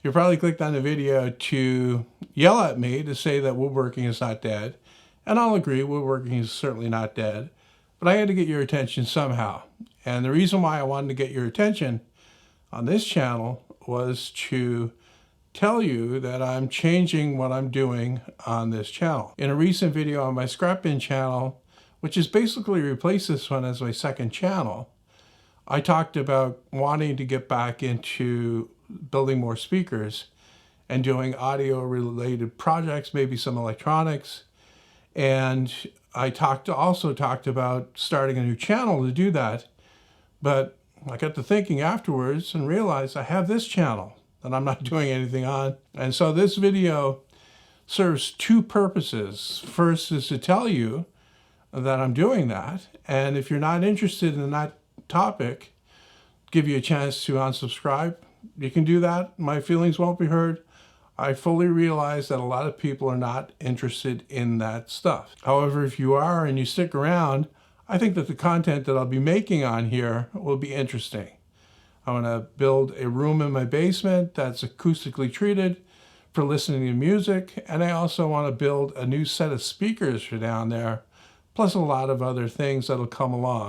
You probably clicked on the video to yell at me to say that woodworking is not dead. And I'll agree, woodworking is certainly not dead. But I had to get your attention somehow. And the reason why I wanted to get your attention on this channel was to tell you that I'm changing what I'm doing on this channel. In a recent video on my scrap bin channel, which has basically replaced this one as my second channel, I talked about wanting to get back into building more speakers and doing audio related projects, maybe some electronics. And I also talked about starting a new channel to do that. But I got to thinking afterwards and realized I have this channel that I'm not doing anything on. And so this video serves two purposes. First is to tell you that I'm doing that. And if you're not interested in that topic, give you a chance to unsubscribe. You can do that. My feelings won't be hurt. I fully realize that a lot of people are not interested in that stuff. However, if you are and you stick around, I think that the content that I'll be making on here will be interesting. I want to build a room in my basement that's acoustically treated for listening to music, and I also want to build a new set of speakers for down there, plus a lot of other things that'll come along.